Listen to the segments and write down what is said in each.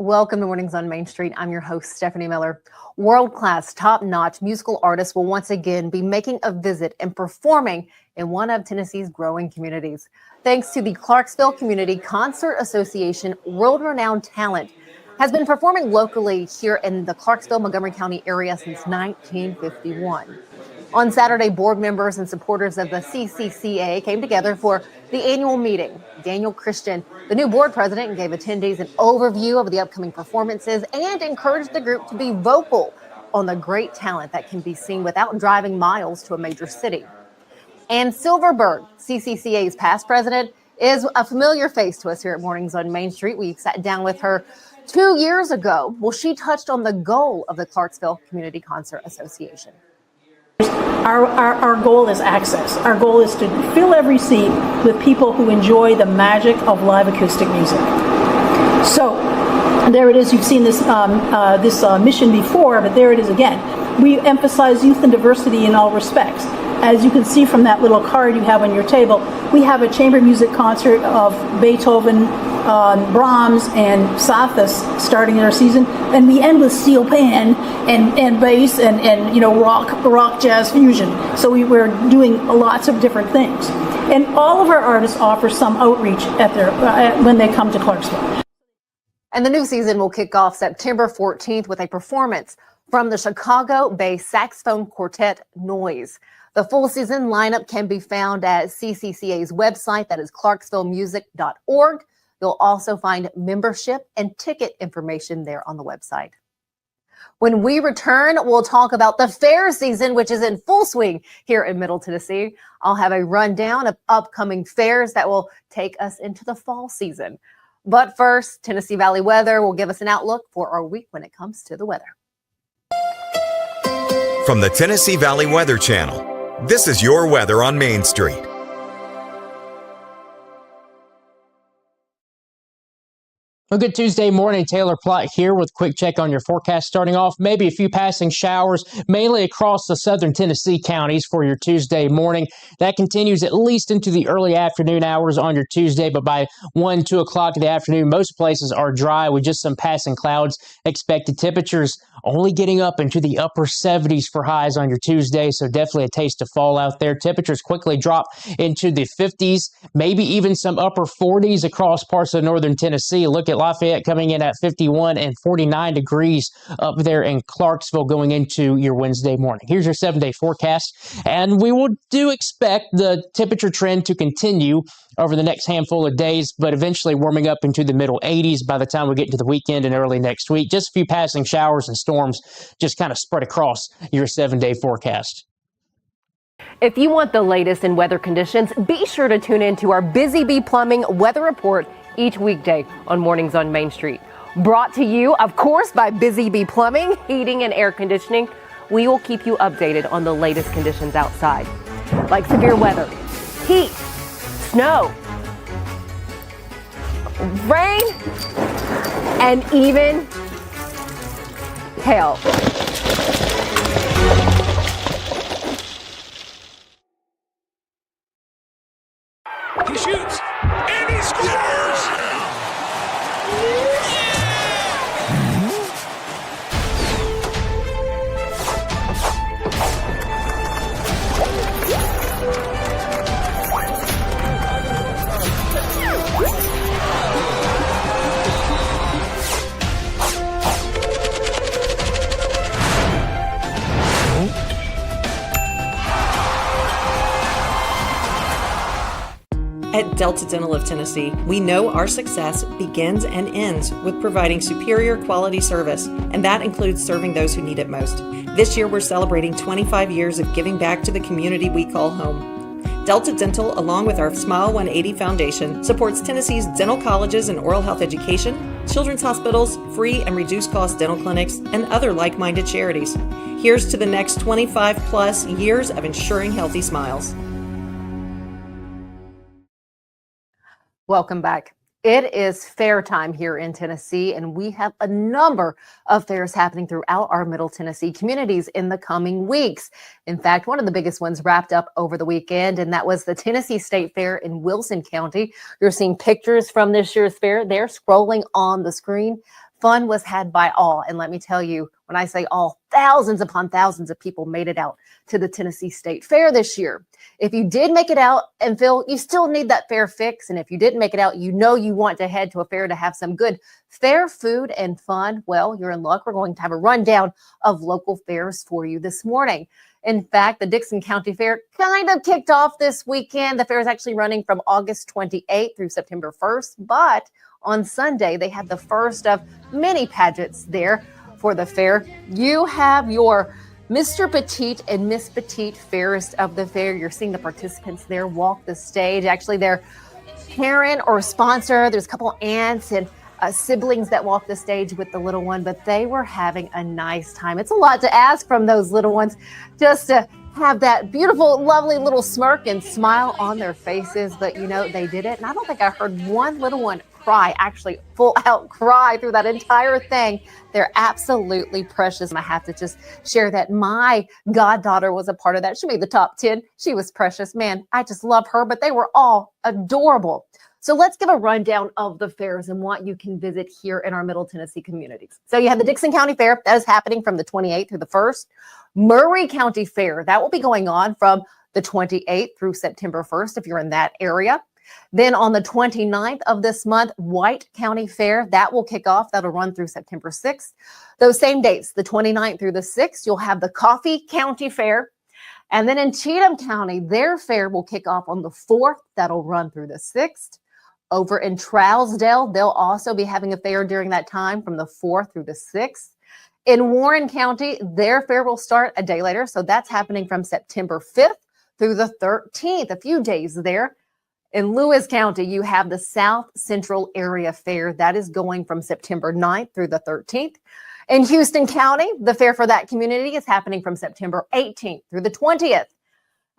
Welcome to Mornings on Main Street. I'm your host, Stephanie Miller. World-class, top-notch musical artists will once again be making a visit and performing in one of Tennessee's growing communities. Thanks to the Clarksville Community Concert Association, world-renowned talent has been performing locally here in the Clarksville, Montgomery County area since 1951. On Saturday, board members and supporters of the CCCA came together for the annual meeting. Daniel Christian, the new board president, gave attendees an overview of the upcoming performances and encouraged the group to be vocal on the great talent that can be seen without driving miles to a major city. Ann Silverberg, CCCA's past president, is a familiar face to us here at Mornings on Main Street. We sat down with her 2 years ago. Well, she touched on the goal of the Clarksville Community Concert Association. Our goal is access. Our goal is to fill every seat with people who enjoy the magic of live acoustic music. So there it is. You've seen this mission before, but there it is again. We emphasize youth and diversity in all respects. As you can see from that little card you have on your table, we have a chamber music concert of Beethoven, Brahms, and Sathas starting our season, and we end with steel pan and bass and rock jazz fusion. So we're doing lots of different things, and all of our artists offer some outreach at their when they come to Clarksville. And the new season will kick off September 14th with a performance from the Chicago-based saxophone quartet Noise. The full season lineup can be found at CCCA's website, that is clarksvillemusic.org. You'll also find membership and ticket information there on the website. When we return, we'll talk about the fair season, which is in full swing here in Middle Tennessee. I'll have a rundown of upcoming fairs that will take us into the fall season. But first, Tennessee Valley Weather will give us an outlook for our week when it comes to the weather. From the Tennessee Valley Weather Channel, this is your weather on Main Street. A good Tuesday morning. Taylor Plott here with a quick check on your forecast. Starting off, maybe a few passing showers, mainly across the southern Tennessee counties for your Tuesday morning. That continues at least into the early afternoon hours on your Tuesday, but by 1, 2 o'clock in the afternoon, most places are dry with just some passing clouds expected. Temperatures only getting up into the upper 70s for highs on your Tuesday, so definitely a taste of fall out there. Temperatures quickly drop into the 50s, maybe even some upper 40s across parts of northern Tennessee. Look at Lafayette coming in at 51 and 49 degrees up there in Clarksville going into your Wednesday morning. Here's your 7-day forecast, and we do expect the temperature trend to continue over the next handful of days, but eventually warming up into the middle 80s by the time we get into the weekend and early next week. Just a few passing showers and storms just kind of spread across your 7-day forecast. If you want the latest in weather conditions, be sure to tune in to our Busy Bee Plumbing Weather Report each weekday on Mornings on Main Street. Brought to you, of course, by Busy Bee Plumbing, Heating and Air Conditioning. We will keep you updated on the latest conditions outside, like severe weather, heat, snow, rain, and even hail. He shoots, and he scores! At Delta Dental of Tennessee, we know our success begins and ends with providing superior quality service, and that includes serving those who need it most. This year, we're celebrating 25 years of giving back to the community we call home. Delta Dental, along with our Smile 180 Foundation, supports Tennessee's dental colleges and oral health education, children's hospitals, free and reduced cost dental clinics, and other like-minded charities. Here's to the next 25 plus years of ensuring healthy smiles. Welcome back. It is fair time here in Tennessee, and we have a number of fairs happening throughout our Middle Tennessee communities in the coming weeks. In fact, one of the biggest ones wrapped up over the weekend, and that was the Tennessee State Fair in Wilson County. You're seeing pictures from this year's fair. They're scrolling on the screen. Fun was had by all. And let me tell you, when I say all, thousands upon thousands of people made it out to the Tennessee State Fair this year. If you did make it out and feel you still need that fair fix, and if you didn't make it out, you know you want to head to a fair to have some good fair food and fun, well, you're in luck. We're going to have a rundown of local fairs for you this morning. In fact, the Dickson County Fair kind of kicked off this weekend. The fair is actually running from August 28th through September 1st, but on Sunday, they had the first of many pageants there for the fair. You have your Mr. Petite and Miss Petite fairest of the fair. You're seeing the participants there walk the stage. Actually, their parent or sponsor, there's a couple aunts and siblings that walk the stage with the little one, but they were having a nice time. It's a lot to ask from those little ones just to have that beautiful, lovely little smirk and smile on their faces. But, you know, they did it. And I don't think I heard one little one cry, actually full out cry through that entire thing. They're absolutely precious. And I have to just share that my goddaughter was a part of that. She made the top 10. She was precious. Man, I just love her, but they were all adorable. So let's give a rundown of the fairs and what you can visit here in our Middle Tennessee communities. So you have the Dickson County Fair. That is happening from the 28th through the 1st. Murray County Fair. That will be going on from the 28th through September 1st if you're in that area. Then on the 29th of this month, White County Fair. That will kick off. That'll run through September 6th. Those same dates, the 29th through the 6th, you'll have the Coffee County Fair. And then in Cheatham County, their fair will kick off on the 4th. That'll run through the 6th. Over in Trousdale, they'll also be having a fair during that time from the 4th through the 6th. In Warren County, their fair will start a day later. So that's happening from September 5th through the 13th, a few days there. In Lewis County, you have the South Central Area Fair. That is going from September 9th through the 13th. In Houston County, the fair for that community is happening from September 18th through the 20th.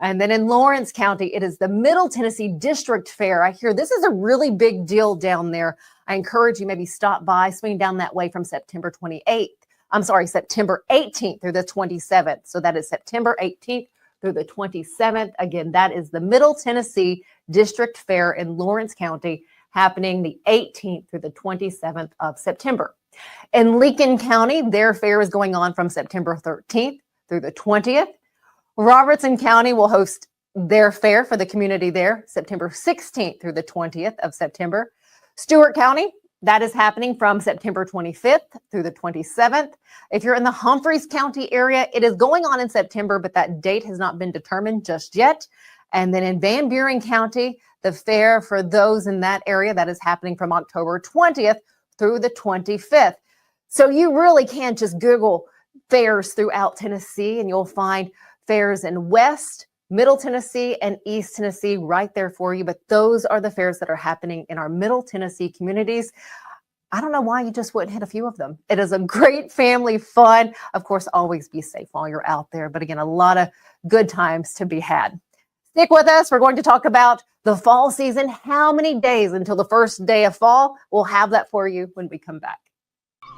And then in Lawrence County, it is the Middle Tennessee District Fair. I hear this is a really big deal down there. I encourage you maybe stop by, swing down that way from September 18th through the 27th. So that is September 18th through the 27th. Again, that is the Middle Tennessee District Fair in Lawrence County, happening the 18th through the 27th of September. In Lincoln County, their fair is going on from September 13th through the 20th. Robertson County will host their fair for the community there, September 16th through the 20th of September. Stewart County, that is happening from September 25th through the 27th. If you're in the Humphreys County area, it is going on in September, but that date has not been determined just yet. And then in Van Buren County, the fair for those in that area, that is happening from October 20th through the 25th. So you really can just Google fairs throughout Tennessee and you'll find fairs in West, Middle Tennessee, and East Tennessee right there for you. But those are the fairs that are happening in our Middle Tennessee communities. I don't know why you just wouldn't hit a few of them. It is a great family fun. Of course, always be safe while you're out there. But again, a lot of good times to be had. Stick with us. We're going to talk about the fall season. How many days until the first day of fall? We'll have that for you when we come back.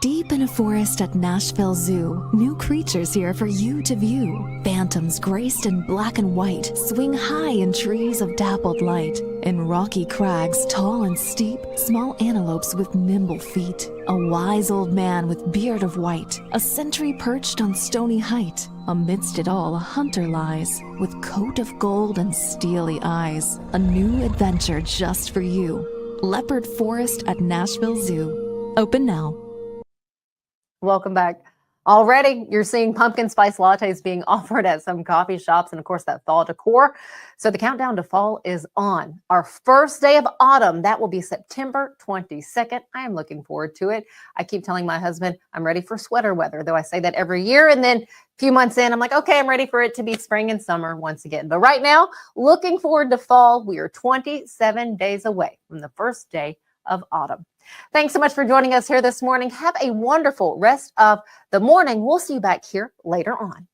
Deep in a forest at Nashville Zoo, new creatures here for you to view. Phantoms graced in black and white swing high in trees of dappled light. In rocky crags, tall and steep, small antelopes with nimble feet. A wise old man with beard of white, a sentry perched on stony height. Amidst it all, a hunter lies, with coat of gold and steely eyes. A new adventure just for you. Leopard Forest at Nashville Zoo. Open now. Welcome back. Already, you're seeing pumpkin spice lattes being offered at some coffee shops and, of course, that fall decor. So the countdown to fall is on. Our first day of autumn, that will be September 22nd. I am looking forward to it. I keep telling my husband I'm ready for sweater weather, though I say that every year. And then a few months in, I'm like, okay, I'm ready for it to be spring and summer once again. But right now, looking forward to fall. We are 27 days away from the first day of autumn. Thanks so much for joining us here this morning. Have a wonderful rest of the morning. We'll see you back here later on.